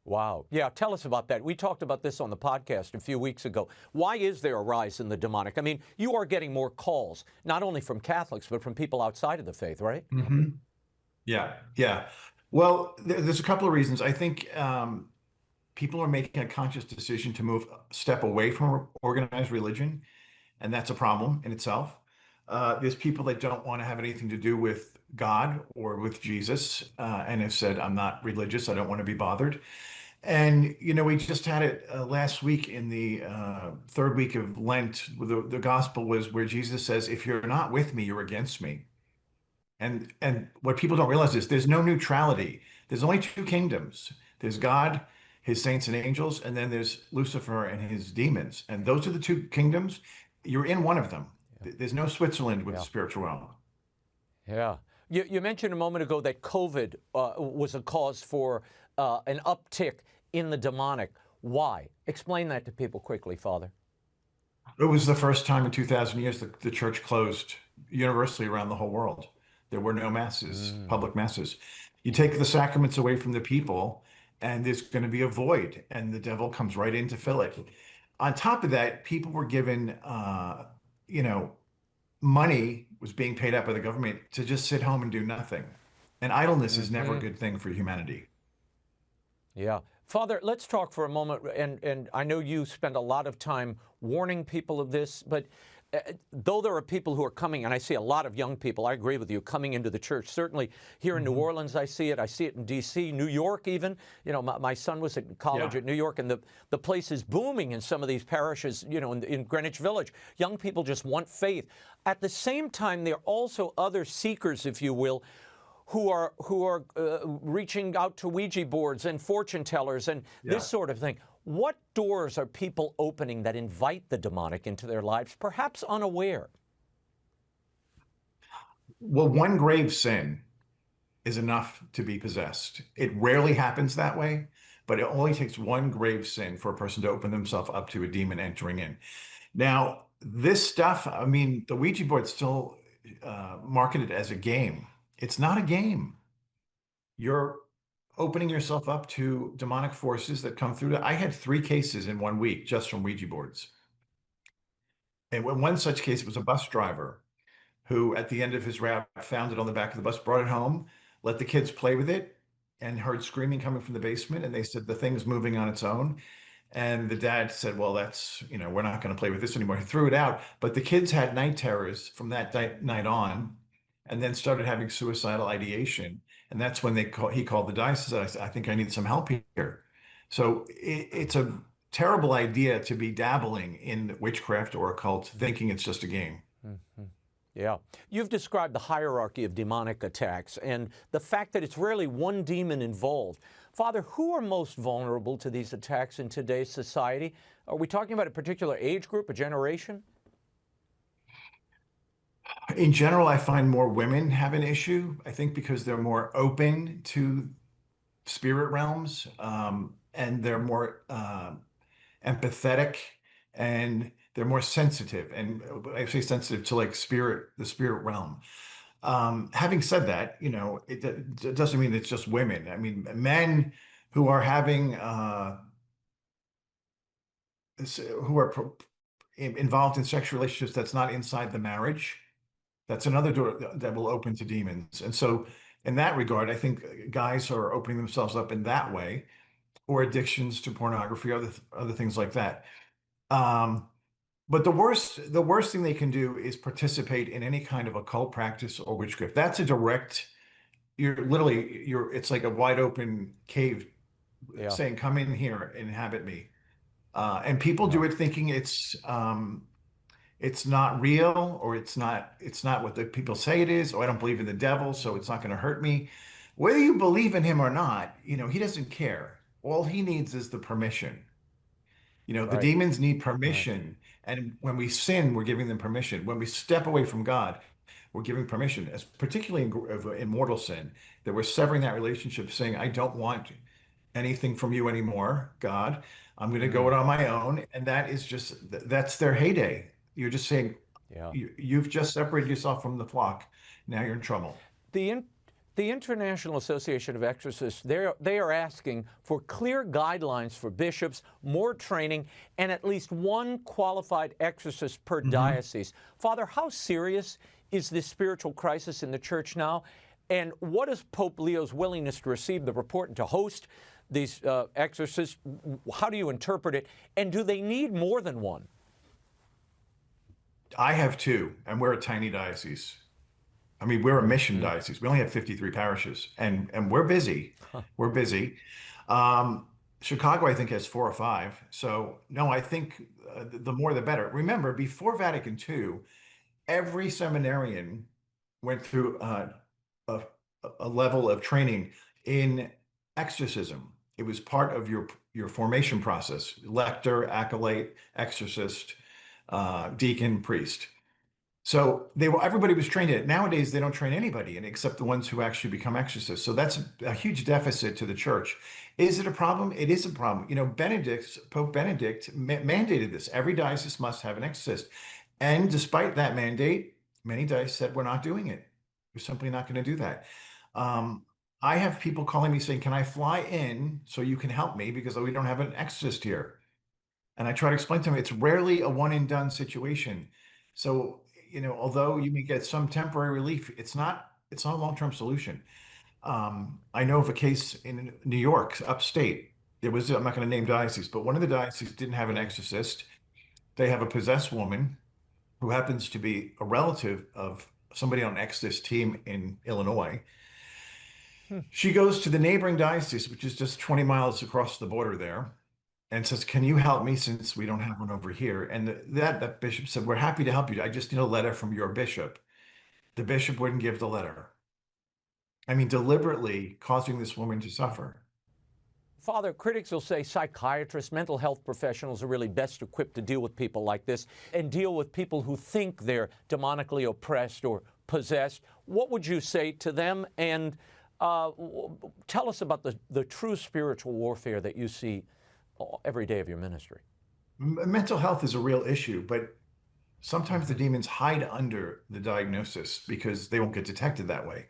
Wow. Yeah, tell us about that. We talked about this on the podcast a few weeks ago. Why is there a rise in the demonic? I mean, you are getting more calls, not only from Catholics, but from people outside of the faith, right? Mm-hmm. Yeah. Well, there's a couple of reasons. I think people are making a conscious decision to step away from organized religion, and that's a problem in itself. There's people that don't want to have anything to do with God or with Jesus, and have said, I'm not religious, I don't want to be bothered. And, we just had it last week in the third week of Lent. The gospel was where Jesus says, if you're not with me, you're against me. And what people don't realize is there's no neutrality. There's only two kingdoms. There's God, his saints and angels, and then there's Lucifer and his demons. And those are the two kingdoms. You're in one of them. There's no Switzerland with the spiritual realm. Yeah. You mentioned a moment ago that COVID was a cause for an uptick in the demonic. Why? Explain that to people quickly, Father. It was the first time in 2,000 years that the church closed universally around the whole world. There were no masses, public masses. You take the sacraments away from the people, and there's going to be a void, and the devil comes right in to fill it. On top of that, people were given, money was being paid out by the government to just sit home and do nothing. And idleness is never a good thing for humanity. Yeah. Father, let's talk for a moment, and I know you spend a lot of time warning people of this, but though there are people who are coming, and I see a lot of young people, I agree with you, coming into the church. Certainly here in New Orleans, I see it in D.C., New York even. My son was at college at New York, and the place is booming in some of these parishes, in Greenwich Village. Young people just want faith. At the same time, there are also other seekers, if you will, who are reaching out to Ouija boards and fortune tellers and this sort of thing. What doors are people opening that invite the demonic into their lives, perhaps unaware? Well, one grave sin is enough to be possessed. It rarely happens that way, but it only takes one grave sin for a person to open themselves up to a demon entering in. Now, this stuff, the Ouija board's still marketed as a game. It's not a game. You're opening yourself up to demonic forces that come through. I had 3 cases in 1 week just from Ouija boards. And one such case was a bus driver who, at the end of his route, found it on the back of the bus, brought it home, let the kids play with it, and heard screaming coming from the basement. And they said the thing's moving on its own. And the dad said, well, that's, we're not going to play with this anymore. He threw it out. But the kids had night terrors from that night on, and then started having suicidal ideation. And that's when he called the diocese. I said, I think I need some help here. So it's a terrible idea to be dabbling in witchcraft or occult, thinking it's just a game. Yeah. You've described the hierarchy of demonic attacks and the fact that it's rarely one demon involved. Father, who are most vulnerable to these attacks in today's society? Are we talking about a particular age group, a generation? In general, I find more women have an issue, I think because they're more open to spirit realms, and they're more empathetic, and they're more sensitive. And I say sensitive to like the spirit realm. Having said that, it doesn't mean it's just women. Men who are having, who are involved in sexual relationships that's not inside the marriage, that's another door that will open to demons. And so in that regard, I think guys are opening themselves up in that way, or addictions to pornography, other things like that. But the worst thing they can do is participate in any kind of occult practice or witchcraft. That's a direct, it's like a wide open cave Yeah. saying, come in here, inhabit me. And people do it thinking it's not real, or it's not what the people say it is, or I don't believe in the devil, so it's not going to hurt me. Whether you believe in him or not, he doesn't care. All he needs is the permission. The Right. demons need permission. And when we sin, we're giving them permission. When we step away from God, we're giving permission, as particularly in mortal sin, that we're severing that relationship, saying, I don't want anything from you anymore, God. I'm going to go it on my own. And that's their heyday. You're just saying, Yeah. you've just separated yourself from the flock. Now you're in trouble. The International Association of Exorcists, they are asking for clear guidelines for bishops, more training, and at least one qualified exorcist per diocese. Father, how serious is this spiritual crisis in the church now? And what is Pope Leo's willingness to receive the report and to host these exorcists? How do you interpret it? And do they need more than one? I have two, and we're a tiny diocese. I mean, we're a mission diocese. We only have 53 parishes, and we're busy. We're busy. Chicago, I think, has 4 or 5. So, no, I think the more the better. Remember, before Vatican II, every seminarian went through a level of training in exorcism. It was part of your formation process: lector, acolyte, exorcist, deacon, priest. So everybody was trained in it. Nowadays, they don't train anybody in it except the ones who actually become exorcists. So that's a huge deficit to the church. Is it a problem? It is a problem. Pope Benedict mandated this. Every diocese must have an exorcist. And despite that mandate, many dioceses said, we're not doing it. We're simply not going to do that. I have people calling me saying, can I fly in so you can help me because we don't have an exorcist here? And I try to explain to them, it's rarely a one and done situation. So, although you may get some temporary relief, it's not a long-term solution. I know of a case in New York, upstate. I'm not going to name dioceses, but one of the dioceses didn't have an exorcist. They have a possessed woman who happens to be a relative of somebody on an exorcist team in Illinois. She goes to the neighboring diocese, which is just 20 miles across the border there, and says, can you help me since we don't have one over here? And that bishop said, we're happy to help you. I just need a letter from your bishop. The bishop wouldn't give the letter. I mean, deliberately causing this woman to suffer. Father, critics will say psychiatrists, mental health professionals are really best equipped to deal with people like this and deal with people who think they're demonically oppressed or possessed. What would you say to them? And tell us about the true spiritual warfare that you see every day of your ministry. Mental health is a real issue, but sometimes the demons hide under the diagnosis because they won't get detected that way.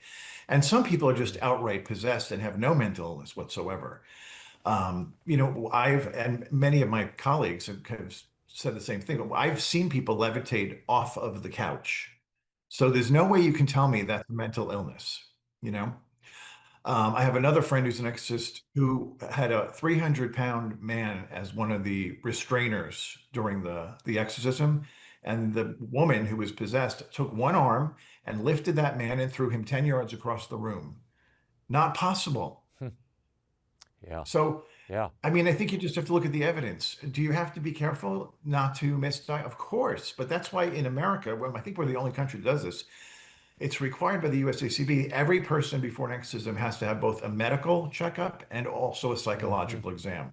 And some people are just outright possessed and have no mental illness whatsoever. And many of my colleagues have kind of said the same thing. I've seen people levitate off of the couch. So there's no way you can tell me that's a mental illness, I have another friend who's an exorcist who had a 300-pound man as one of the restrainers during the exorcism. And the woman who was possessed took one arm and lifted that man and threw him 10 yards across the room. Not possible. Yeah. So, yeah. I mean, I think you just have to look at the evidence. Do you have to be careful not to misdiagnose? Of course. But that's why in America, I think we're the only country that does this. It's required by the USACB. Every person before an exorcism has to have both a medical checkup and also a psychological exam.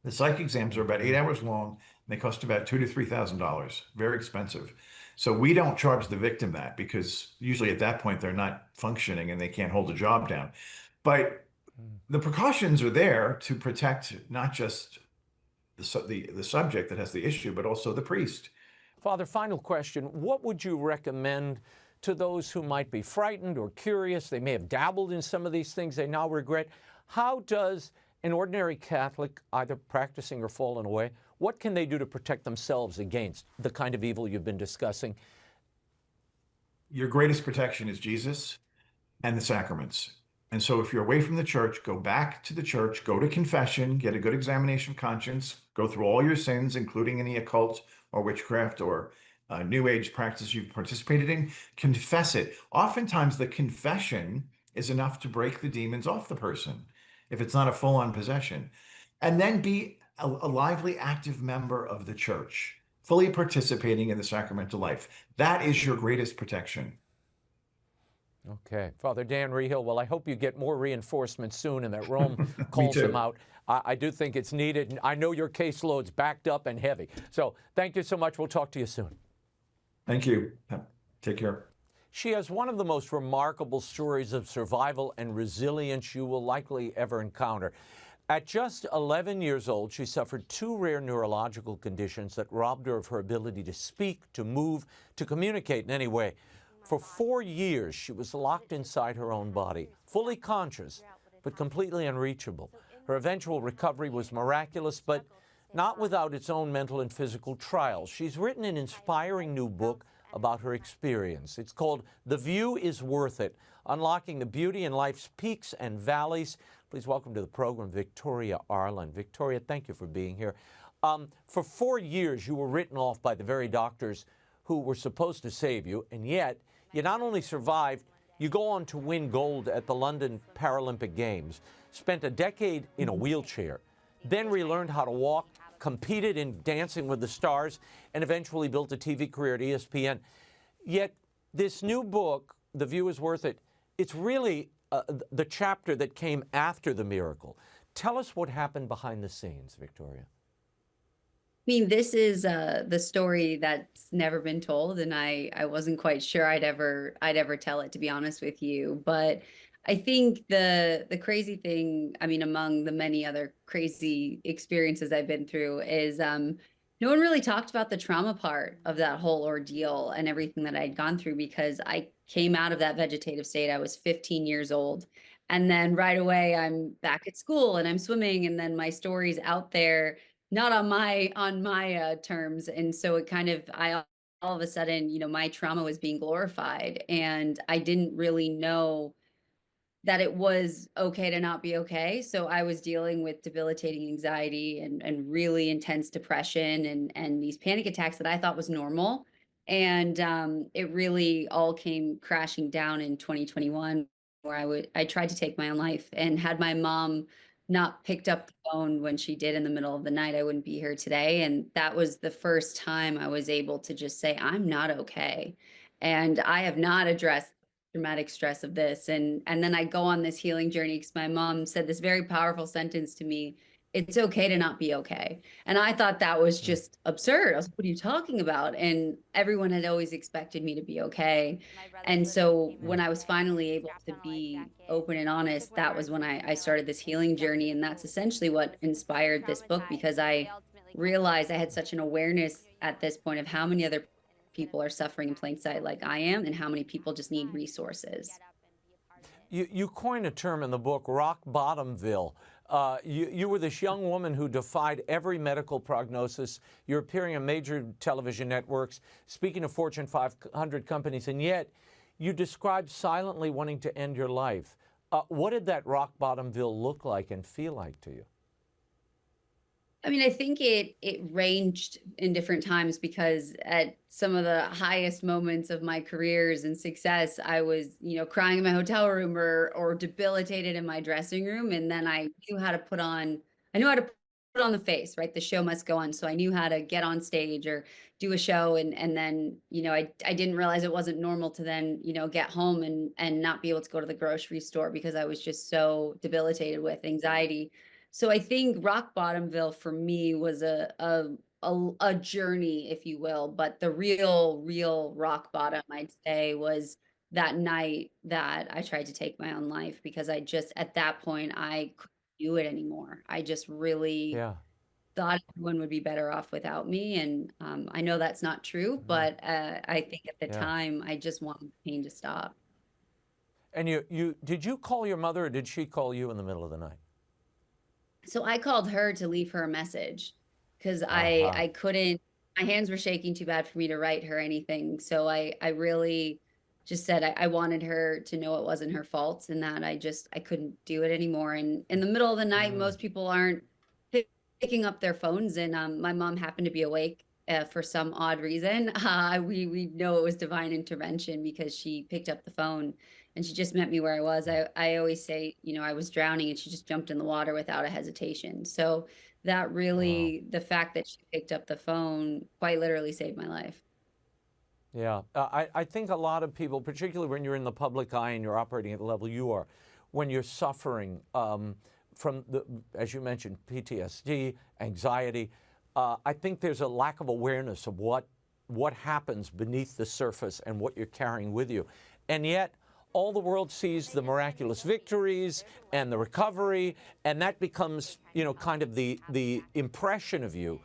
The psych exams are about 8 hours long, and they cost about $2,000 to $3,000. Very expensive. So we don't charge the victim that because usually at that point they're not functioning and they can't hold a job down. But the precautions are there to protect not just the subject that has the issue, but also the priest. Father, final question. What would you recommend to those who might be frightened or curious? They may have dabbled in some of these things they now regret. How does an ordinary Catholic, either practicing or fallen away, what can they do to protect themselves against the kind of evil you've been discussing? Your greatest protection is Jesus and the sacraments. And so if you're away from the church, go back to the church, go to confession, get a good examination of conscience, go through all your sins, including any occult or witchcraft or New Age practice you've participated in, confess it. Oftentimes the confession is enough to break the demons off the person if it's not a full-on possession. And then be a lively, active member of the church, fully participating in the sacramental life. That is your greatest protection. Okay. Father Dan Rehill, well, I hope you get more reinforcements soon and that Rome calls too. them out. I do think it's needed. And I know your caseload's backed up and heavy. So thank you so much. We'll talk to you soon. Thank you. Take care. She has one of the most remarkable stories of survival and resilience you will likely ever encounter. At just 11 years old, she suffered two rare neurological conditions that robbed her of her ability to speak, to move, to communicate in any way. For 4 years, she was locked inside her own body, fully conscious, but completely unreachable. Her eventual recovery was miraculous, but not without its own mental and physical trials. She's written an inspiring new book about her experience. It's called The View is Worth It, Unlocking the Beauty in Life's Peaks and Valleys. Please welcome to the program Victoria Arlen. Victoria, thank you for being here. For 4 years, you were written off by the very doctors who were supposed to save you, and yet you not only survived, you go on to win gold at the London Paralympic Games, spent a decade in a wheelchair, then relearned how to walk, competed in Dancing with the Stars, and eventually built a TV career at ESPN. Yet this new book, The View is Worth It, it's really the chapter that came after the miracle. Tell us what happened behind the scenes, Victoria. I mean, this is the story that's never been told, and I wasn't quite sure I'd ever tell it, to be honest with you. But I think the crazy thing, I mean, among the many other crazy experiences I've been through, is no one really talked about the trauma part of that whole ordeal and everything that I'd gone through, because I came out of that vegetative state. I was 15 years old. And then right away, I'm back at school and I'm swimming, and then my story's out there, not on my terms. And so it kind of, all of a sudden, you know, my trauma was being glorified, and I didn't really know that it was okay to not be okay. So I was dealing with debilitating anxiety and really intense depression and these panic attacks that I thought was normal. And it really all came crashing down in 2021, where I tried to take my own life, and had my mom not picked up the phone when she did in the middle of the night, I wouldn't be here today. And that was the first time I was able to just say, I'm not okay. And I have not addressed traumatic stress of this. And then I go on this healing journey, because my mom said this very powerful sentence to me: it's okay to not be okay. And I thought that was just absurd. I was like, what are you talking about? And everyone had always expected me to be okay. And so when I was finally able to be open and honest, that was when I started this healing journey. And that's essentially what inspired this book, because I realized I had such an awareness at this point of how many other people are suffering in plain sight like I am, and how many people just need resources. You coined a term in the book, rock bottomville. You were this young woman who defied every medical prognosis. You're appearing on major television networks, speaking to Fortune 500 companies, and yet you described silently wanting to end your life. What did that rock bottomville look like and feel like to you? I mean, I think it ranged in different times, because at some of the highest moments of my careers and success, I was, you know, crying in my hotel room or debilitated in my dressing room. And then I knew how to put on the face, right? The show must go on. So I knew how to get on stage or do a show. And then, you know, I didn't realize it wasn't normal to then, you know, get home and not be able to go to the grocery store, because I was just so debilitated with anxiety. So I think rock bottomville for me was a journey, if you will, but the real rock bottom, I'd say, was that night that I tried to take my own life, because I just, at that point, I couldn't do it anymore. I just really thought everyone would be better off without me. And I know that's not true, but I think at the time, I just wanted the pain to stop. And did you call your mother, or did she call you in the middle of the night? So I called her to leave her a message, because I couldn't, my hands were shaking too bad for me to write her anything. So I really just said I wanted her to know it wasn't her fault and that I couldn't do it anymore. And in the middle of the night, most people aren't picking up their phones, and my mom happened to be awake for some odd reason. We know it was divine intervention because she picked up the phone and she just met me where I was. I always say, I was drowning and she just jumped in the water without a hesitation. So that really, the fact that she picked up the phone quite literally saved my life. Yeah, I think a lot of people, particularly when you're in the public eye and you're operating at the level you are, when you're suffering from, as you mentioned, PTSD, anxiety, I think there's a lack of awareness of what happens beneath the surface and what you're carrying with you. And yet, all the world sees the miraculous victories and the recovery, and that becomes, kind of the impression of you.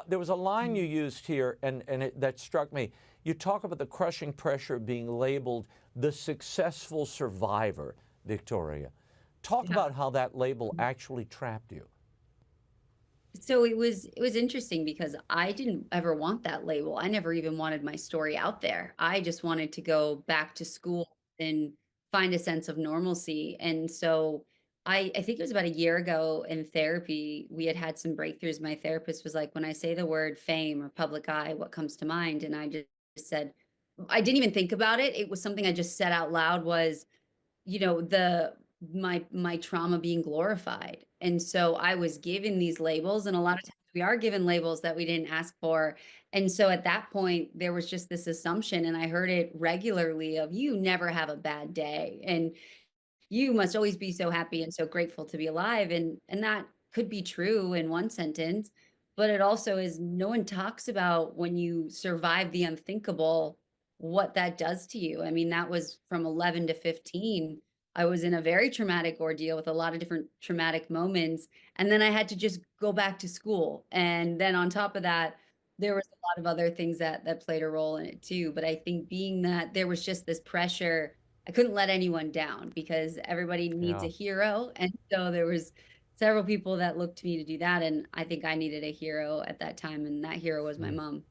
There was a line you used here, and that struck me. You talk about the crushing pressure of being labeled the successful survivor, Victoria. Talk about how that label actually trapped you. So it was interesting because I didn't ever want that label. I never even wanted my story out there. I just wanted to go back to school and find a sense of normalcy. And so I think it was about a year ago in therapy, we had some breakthroughs. My therapist was like, when I say the word fame or public eye, what comes to mind? And I just said, I didn't even think about it. It was something I just said out loud was, my trauma being glorified. And so I was given these labels, and a lot of times we are given labels that we didn't ask for. And so at that point, there was just this assumption, and I heard it regularly of, you never have a bad day, and you must always be so happy and so grateful to be alive. And that could be true in one sentence, but it also is, no one talks about when you survive the unthinkable, what that does to you. I mean, that was from 11 to 15. I was in a very traumatic ordeal with a lot of different traumatic moments. And then I had to just go back to school. And then on top of that, there was a lot of other things that played a role in it too. But I think being that there was just this pressure, I couldn't let anyone down because everybody needs a hero. And so there was several people that looked to me to do that. And I think I needed a hero at that time. And that hero was my mom.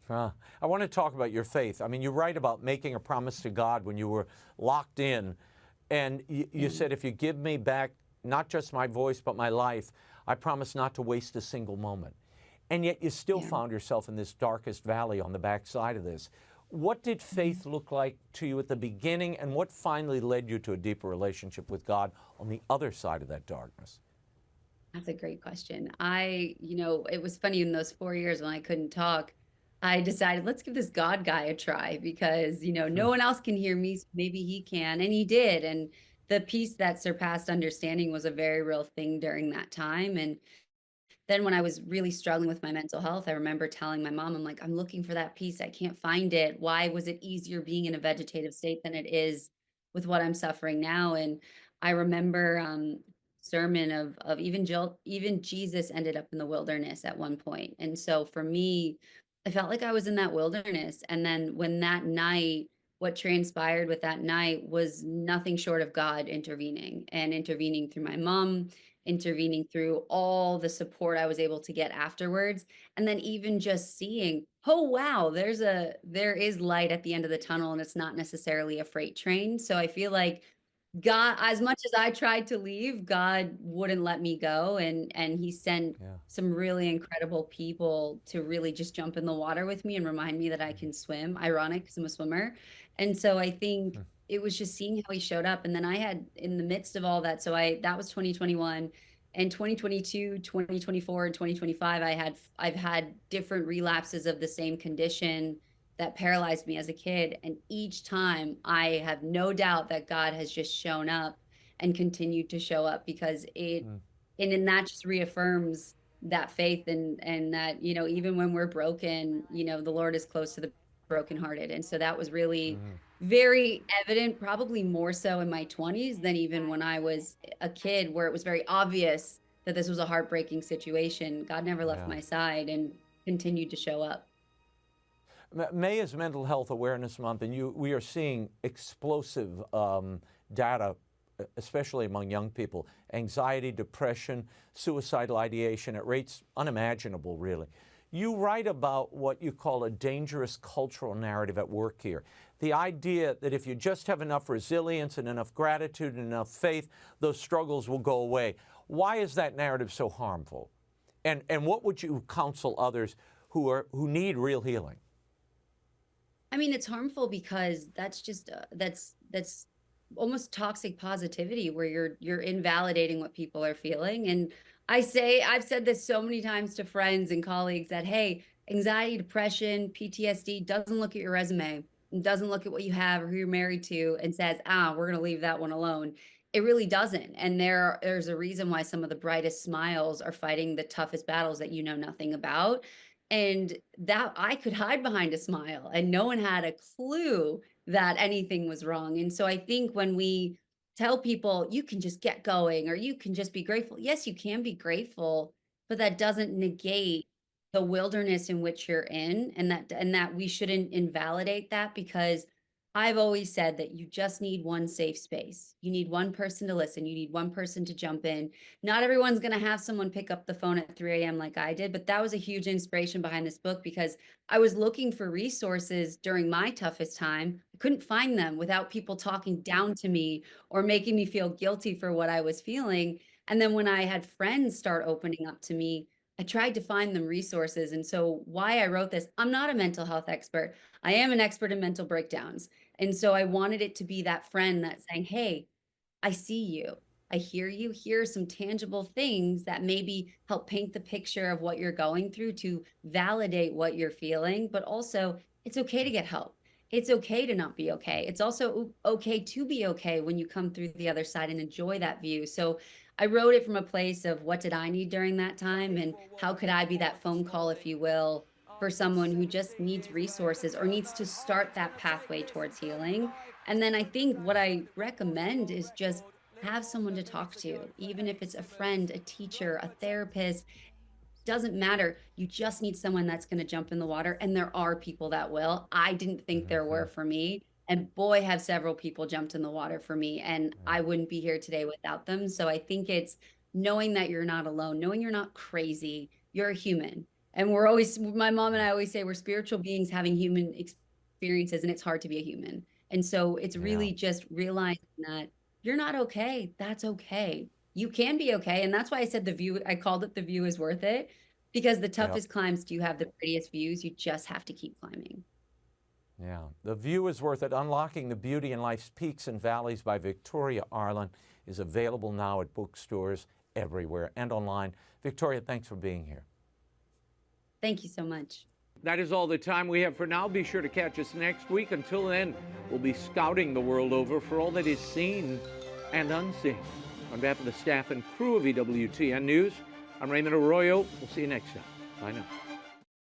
I want to talk about your faith. I mean, you write about making a promise to God when you were locked in. And you said, if you give me back not just my voice, but my life, I promise not to waste a single moment. And yet you still found yourself in this darkest valley on the backside of this. What did faith look like to you at the beginning, and what finally led you to a deeper relationship with God on the other side of that darkness? That's a great question. It was funny, in those 4 years when I couldn't talk, I decided, let's give this God guy a try because, no one else can hear me. So maybe he can. And he did. And the peace that surpassed understanding was a very real thing during that time. And then when I was really struggling with my mental health, I remember telling my mom, I'm like, I'm looking for that peace. I can't find it. Why was it easier being in a vegetative state than it is with what I'm suffering now? And I remember sermon of even Jesus ended up in the wilderness at one point. And so for me, I felt like I was in that wilderness. And then when that night, what transpired with that night was nothing short of God intervening through my mom, intervening through all the support I was able to get afterwards. And then even just seeing, oh, wow, there is light at the end of the tunnel, and it's not necessarily a freight train. So I feel like God, as much as I tried to leave, God wouldn't let me go. And he sent some really incredible people to really just jump in the water with me and remind me that I can swim. Ironic, because I'm a swimmer. And so I think it was just seeing how he showed up. And then I had, in the midst of all that, that was 2021. And 2022, 2024, and 2025, I've had different relapses of the same condition that paralyzed me as a kid. And each time I have no doubt that God has just shown up and continued to show up, because and that just reaffirms that faith and that, even when we're broken, the Lord is close to the brokenhearted. And so that was really very evident, probably more so in my 20s than even when I was a kid, where it was very obvious that this was a heartbreaking situation. God never left my side and continued to show up. May is Mental Health Awareness Month, and we are seeing explosive data, especially among young people. Anxiety, depression, suicidal ideation at rates unimaginable, really. You write about what you call a dangerous cultural narrative at work here. The idea that if you just have enough resilience and enough gratitude and enough faith, those struggles will go away. Why is that narrative so harmful? And what would you counsel others who need real healing? I mean, it's harmful because that's just that's almost toxic positivity, where you're invalidating what people are feeling. And I've said this so many times to friends and colleagues that, hey, anxiety, depression, PTSD doesn't look at your resume, doesn't look at what you have or who you're married to and says, we're going to leave that one alone. It really doesn't. And there's a reason why some of the brightest smiles are fighting the toughest battles that you know nothing about. And that I could hide behind a smile and no one had a clue that anything was wrong. And so I think when we tell people you can just get going or you can just be grateful, yes, you can be grateful, but that doesn't negate the wilderness in which you're in, and that we shouldn't invalidate that, because I've always said that you just need one safe space. You need one person to listen. You need one person to jump in. Not everyone's going to have someone pick up the phone at 3 a.m. like I did, but that was a huge inspiration behind this book, because I was looking for resources during my toughest time. I couldn't find them without people talking down to me or making me feel guilty for what I was feeling. And then when I had friends start opening up to me, I tried to find them resources. And so why I wrote this, I'm not a mental health expert. I am an expert in mental breakdowns. And so I wanted it to be that friend that's saying, hey, I see you. I hear you. Here are some tangible things that maybe help paint the picture of what you're going through, to validate what you're feeling. But also, it's okay to get help. It's okay to not be okay. It's also okay to be okay when you come through the other side and enjoy that view. So I wrote it from a place of what did I need during that time, and how could I be that phone call, if you will, for someone who just needs resources or needs to start that pathway towards healing. And then I think what I recommend is just have someone to talk to, even if it's a friend, a teacher, a therapist. Doesn't matter. You just need someone that's going to jump in the water. And there are people that will. I didn't think there were for me. And boy, have several people jumped in the water for me. And I wouldn't be here today without them. So I think it's knowing that you're not alone, knowing you're not crazy. You're a human. And my mom and I always say we're spiritual beings having human experiences, and it's hard to be a human. And so it's really just realizing that you're not okay. That's okay. You can be okay. And that's why I said I called it The View is Worth It, because the toughest climbs do have the prettiest views. You just have to keep climbing. Yeah, The View is Worth It, Unlocking the Beauty in Life's Peaks and Valleys by Victoria Arlen is available now at bookstores everywhere and online. Victoria, thanks for being here. Thank you so much. That is all the time we have for now. Be sure to catch us next week. Until then, we'll be scouting the world over for all that is seen and unseen. On behalf of the staff and crew of EWTN News, I'm Raymond Arroyo. We'll see you next time. Bye now.